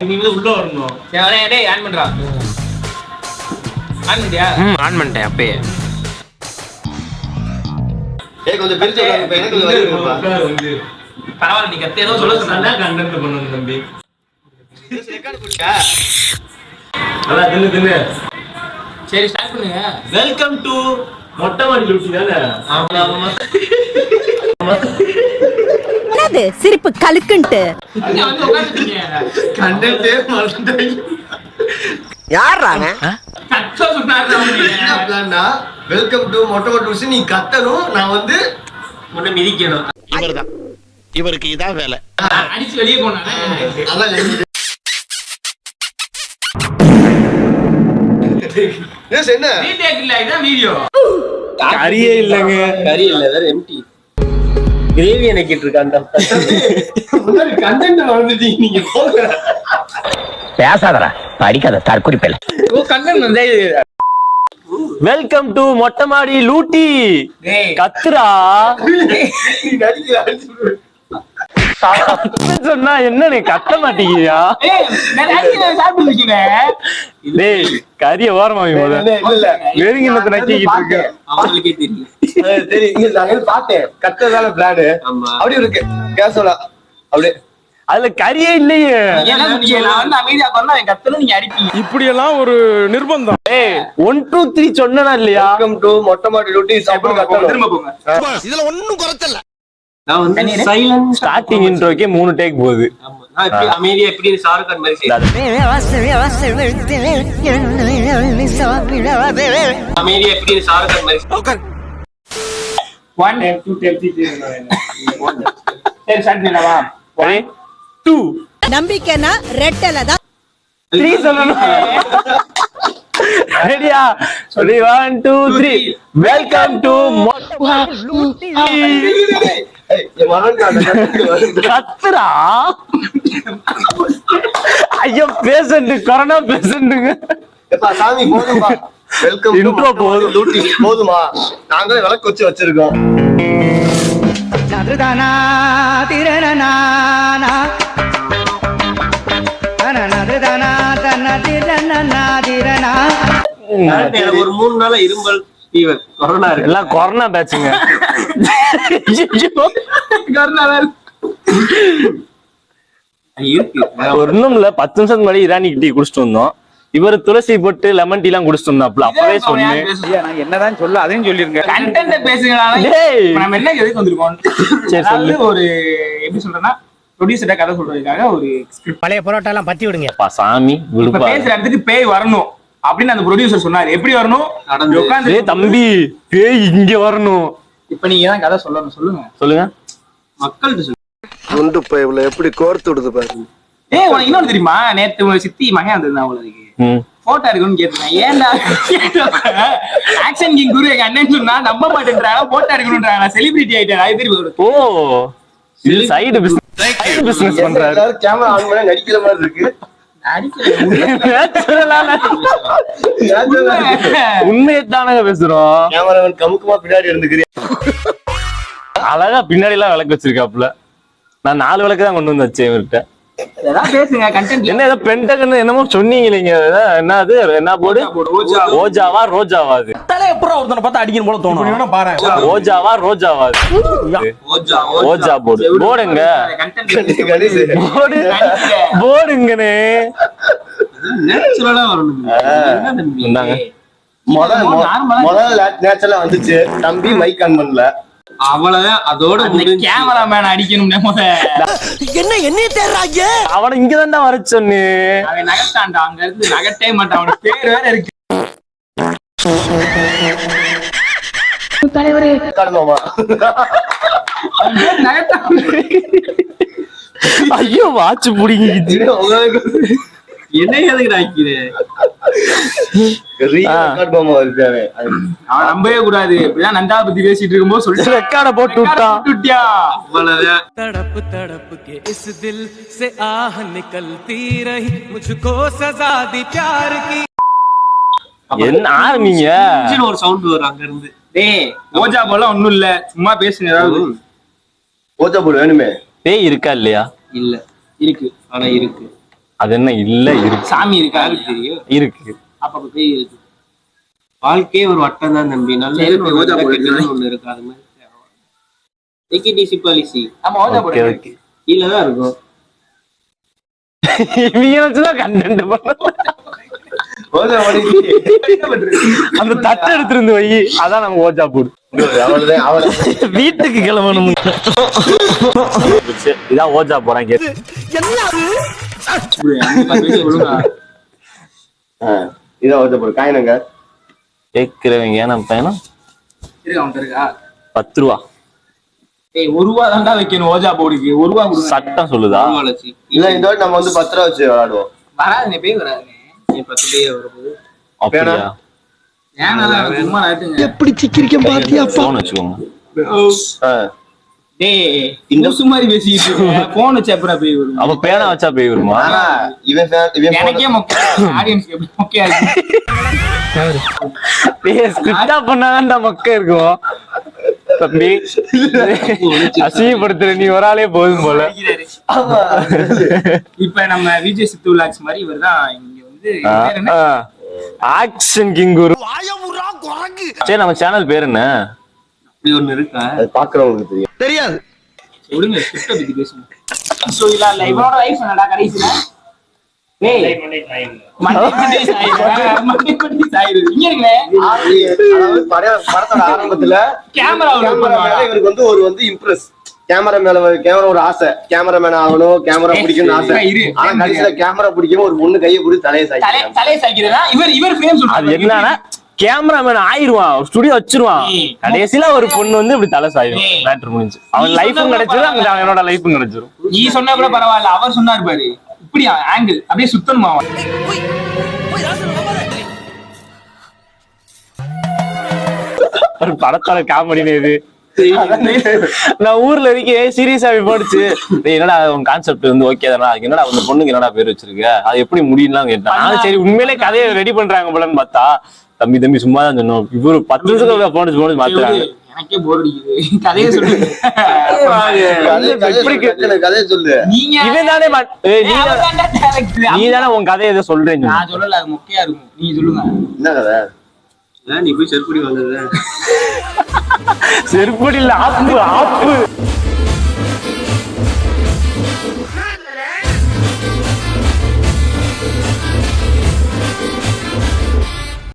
நீ உள்ள வரணும். டேய் ஆன் பண்றா. ஆன் பண்ணியா? ஆன் பண்ணிட்டேன் அப்பயே. ஏய் கொஞ்சம் பிரிச்சு உட்காரு. எனக்கு கொஞ்சம் வலி இருக்குப்பா. பரவாயில்லை நீ கத்தி ஏதோ சொல்ல சொன்னா கண்டென்ட் பண்ணனும் தம்பி. ரெக்கார்ட் பண்ணியா? அதான் தின்னு. சரி ஸ்டார்ட் பண்ணுங்க. வெல்கம் டு மொட்டை மாடி லூட்டி தானே? ஆமா. என்னது சிரிப்பு கலுக்குன்ட்டு அங்க வந்து உட்கார்ந்துட்டீங்க. கண்டென்ட்டே மறந்துட்டேன். யாரானே கத்த சொன்னாரு என்ன பிளான்னா வெல்கம் டு மொட்டை மாடி லூட்டி நீ கத்தணும் நான் வந்து உன்னை மிதிக்கணும். இவர்தான் இவருக்கு இதான் வேலை. அடிச்சு வெளியே போனானே. அதான் என்ன ரீடேக் இல்ல இதான் வீடியோ. கறியே இல்லங்க. கறி இல்ல வேற எம்டி கிரேவி எனக்கிட்டு இருக்கு அந்த முன்னாடி கண்டென்ட் மறந்துட்டீங்க நீங்க போங்க. பேசாதடா படிக்காத தற்கொலை பேல. ஓ கண்ணன் வந்து வெல்கம் டு மொட்டை மாடி லூட்டி. டேய் கத்துரா சொன்னா என்ன நீ கத்த மாட்டீங்கயா? ஏய் நான் அடிச்சு சாப்பிட்டு இருக்கேன். டேய் கறிய ஓரமா வை போத. இல்ல வேறுங்கினத்தை நக்கிக்கிட்டு இருக்க. அவங்களுக்கே தெரியும். சரி இங்க நான் பார்த்தேன் கத்ததால பிளான் அப்படியே இருக்கு கேசோலா அப்படியே அதுல கறியே இல்லையே. என்ன சொன்னீங்க? நான் வந்து அமைதியா பண்ணா என் கத்தணும் நீங்க அடிப்பீங்க. இப்படி எல்லாம் ஒரு நிர்பந்தம். ஏய் 1 2 3 சொன்னனா இல்லையா? வெல்கம் டு மொட்டை மாடி லூட்டி சாப்பிட்டு கத்தணும். திரும்ப போங்க. இதுல ஒண்ணும் குறைச்சல. நான் வந்து சைலன்ட் ஸ்டார்டிங் இன்ட்ரோக்கே 3 டேக் போகுது. நான் இப்படி அமைதியா எப்படி ஷாருக் கான் மாதிரி அமைதியா எப்படி ஷாருக் கான் மாதிரி 1 2 3 சரி ஸ்டார்ட் பண்ணலாமா? 1 2 நம்பிக்கைனா ரெட்டல தான் 3 சொல்லணும். ரெடியா? 1 2 3 வெல்கம் டு மொட்டை மாடி லூட்டி. கத்துறா ஐயோ பேஷண்ட் கொரோனா பேஷண்ட்டுங்க. சாமி போதும்பா வெல்கம் Intro போதும். லூட்டி போதுமா நாங்களே விளக்கு வச்சு வச்சிருக்கோம். எனக்கு ஒரு 3 நாளா இரும்பல் ஃபீவர் கொரோனா இருக்கு. எல்லாம் கொரோனா பேட்சுங்க. கொரோனா இருக்கு. ஒரு இன்னும் இல்ல 10 நிமிஷத்துக்கு முன்னாடி இரானிக் டீ குடிச்சிட்டு வந்தோம். இவர் துளசி போட்டு லெமன் டீ எல்லாம் குடிச்சிட்டு வந்தாப்ல. அப்பவே சொன்னேன் நான் என்னதான் சொல்ல அதையும் சொல்லிருங்க. கண்டென்ட் பேசுங்கடா. டேய். நம்ம என்ன எதுக்கு வந்திருக்கோம்? சரி, அதாவது சொல்லு. ஒரு எப்படி சொல்றேன்னா ப்ரொடியூசர்ட்ட கதை சொல்றதுக்காக ஒரு ஸ்கிரிப்ட் பழைய பரோட்டா எல்லாம் பத்தி விடுங்க. அப்பா சாமி இப்ப விடுப்பா. பேசுற இடத்துக்கு பேய் வரணும் அப்படின்னு அந்த ப்ரொடியூசர் சொன்னாரு. எப்படி வரணும்? உட்கார்ந்து டேய் தம்பி பேய் இங்க வரணும். இப்ப நீங்க தான் கதை சொல்லணும். சொல்லுங்க சொல்லுங்க. மக்கள்கிட்ட சொல்லுங்க. குண்டு பைப்ல எப்படி கோர்த்து விடுது பாரு. ஏய் உனக்கு இன்னொன்னு தெரியுமா? நேத்து உங்க சித்தி மகன் வந்திருந்தா உங்களுக்கு போட்டோ இருக்குன்னு கேட்டேன். ஏன்டா ஆக்ஷன் கிங் குரு எங்க அண்ணன் சொன்னா நம்ப மாட்டேன்றாங்க. போட்டோ எடுக்கணும்ன்றாங்க. செலிபிரிட்டி ஆயிட்டேன். அது தெரியும். ஓ இது சைடு பிசினஸ் பண்றாரு. எல்லாரும் கேமரா ஆன் பண்ணி நடிக்கிற மாதிரி இருக்கு. உண்மையை தானங்க பேசுறோம். கேமராமேன் கமுக்குமா பின்னாடி இருந்துக்கிறேன். அழகா பின்னாடி எல்லாம் விளக்கு வச்சிருக்காப்புல. நான் 4 விளக்கு தான் கொண்டு வந்து வச்சேன் இவர்கிட்ட. ஏதாவது பேசுங்க கண்டென்ட். என்ன ஏதோ பென்டகன் என்னமோ சொன்னீங்களீங்க. என்னது என்ன போர்டு? ஓஜாவா ரோஜாவா? அது ஒருத்தனை பார்த்தா அடிக்கணும் போல தோணும். பாரு ஓஜாவா ரோஜாவா? Ouija board. போர்டுங்க கணேஷ் போர்டு போர்டுங்கனே. நேச்சுரலா வரணும். இந்தாங்க. முதல்ல நேச்சுரலா வந்துச்சு. தம்பி மைக் ஆன் பண்ணல. அவ்வளவுதான். அதோட கேமராமேன் அடிக்கணும். என்ன என்னைய தேடுறாங்க? அவனை இங்கதான்டா வர சொன்னு. அவன் நகட்டான்டா. அங்க இருந்து நகட்டே மாட்டான். அவனுக்கு பேர் வேற இருக்கு. தலைவரே காணுமாமா அவன் பேர் நகட்டான். ஐயோ வாட்ச் புடிங்கிச்சு. என்ன எதுக்கு ஆக்கிறேன்? காணுமாமா இருக்காரு. அவன் நம்பவே கூடாது. இப்படிதான் நந்தா பத்தி பேசிட்டு இருக்கும்போது சொல்லிட்டு ரெக்கார்ட போட்டு விட்டான். அவ்வளவுதான். तड़प तड़प के इस दिल से आह निकलती रही मुझको सजा दी प्यार की. என்ன ஆரம்பிங்க? ஒரு சவுண்ட் வரும் அங்க இருந்து. டேய் ஓஜா போல ஒண்ணும் இல்ல. சும்மா பேசுங்க ஏதாவது. ஓஜா போடு வேணுமே. பேய் இருக்கா இல்லையா? இல்ல இருக்கு. ஆனா இருக்கு. அது என்ன இல்ல இருக்கு சாமி இருக்கா தெரியும் இருக்கு. அப்ப பேய் இருக்கு. வாழ்க்கையே ஒரு வட்டம் தான் தம்பி. நல்ல ஒண்ணு இருக்கு. அது மாதிரி டிசி பாலிசி. ஆமா ஓஜா போடு. இல்லதான் இருக்கும். இவங்க வச்சுதான் கண்டென்ட் அந்த தட்டை எடுத்துருந்து வை. அதான் நம்ம ஓஜா போடு. வீட்டுக்கு கிளம்பணும். இதான் ஓஜா போறேன் கேட்டு. இதான் ஓஜா போடு. காயினுங்க கேக்குறவங்க ஏன்னா பையனும் இருக்கா 10 ரூபா. ஏய் 1 ரூபா தான்டா வைக்கணும் ஓஜா போடுக்கு. 1 ரூபா கொடுங்க. சட்டம் சொல்லுதா? இல்ல இந்த வாட்டி நம்ம வந்து 10 ரூபா வச்சு விளையாடுவோம். வராதுனே பேய் வராதுனே. நீ 10 பேய் வரப்போகுது. அப்படியா? ஏன்னா சும்மா நாட்டுங்க. எப்படி சிக்கிரிக்க பாத்தியா போன் வச்சுக்கோங்க. டேய் இந்த சும்மாரி பேசிட்டு இருக்க. போன் வச்சு அப்புறம் பேய் வரும். அப்ப பேனா வச்சா பேய் வருமா? இவன் எனக்கே மொக்க. ஆடியன்ஸ்க்கு எப்படி மொக்கையா இருக்கு? பேய் ஸ்கிரிப்டா பண்ணாதான்டா மொக்க இருக்கும். தம்பி அசிங்கப்படுத்துற நீ ஒரு ஆளே போதும் போல. இப்ப நம்ம விஜய் சித்து விலாக்ஸ் மாதிரி இவர்தான் இங்க வந்து ஆக்ஷன் கிங் குரு. சரி நம்ம சேனல் பேர் என்ன? அப்படி ஒண்ணு இருக்கா? அது பாக்குறவங்களுக்கு தெரியும். தெரியாது. விடுங்க ஸ்கிரிப்ட் பத்தி பேசுங்க. சோ இல்ல இவனோட லைஃப் என்னடா கடைசில? டேய் மண்டே சாயிரு. இங்க இருக்கே. அதாவது படத்தோட ஆரம்பத்துல கேமரா மேல இவருக்கு வந்து ஒரு வந்து இம்ப்ரெஸ். கேமரா ஒரு ஆசை. கேமராமேன் ஆகணும், கேமரா பிடிக்கணும்னு ஆசை. ஆனா கடைசியில கேமரா பிடிக்கும் ஒரு பொண்ணு கையை பிடிச்சி தலையை சாய்க்கிறதா இவர் ஃப்ரேம் சொல்றாரு. அது என்னன்னா கேமராமேன் ஆயிருவான், ஸ்டுடியோ வச்சிருவான். கடைசியில ஒரு பொண்ணு வந்து இப்படி தலை சாயும். மேட்டர் முடிஞ்சு அவன் லைஃபும் கிடைச்சிரும், அங்க அவனோட லைஃபும் கிடைச்சிரும். நீ சொன்னா கூட பரவாயில்ல. அவர் சொன்னார் பாரு இப்படி ஆங்கிள் அப்படியே சுத்தணுமா? ஒரு படத்தோட காமெடி இது. நான் ஊர்ல இருக்கேன் சீரியஸா போடுச்சு. என்னடா உன் கான்செப்ட் வந்து ஓகே தானே, அதுக்கு என்னடா அந்த பொண்ணுக்கு என்னடா பேர் வச்சிருக்க, அது எப்படி முடியும்லாம் கேட்டேன். சரி உண்மையிலே கதையை ரெடி பண்றாங்க போலன்னு பார்த்தா தம்பி சும்மா தான் சொன்னோம். இவரு 10 நிமிஷத்துக்கு போனது மாத்துறாங்க. எனக்கே போர் அடிக்குது. கதையை சொல்லு. கதையை சொல்லு. நீ தானே உன் கதையை எதை சொல்றேன்னு. நான் சொல்லல, அது மொக்கையா இருக்கும். நீ சொல்லுங்க என்ன கதை? நீ போய் செருப்படி வந்தது. செருப்படி இல்ல ஆப்பு.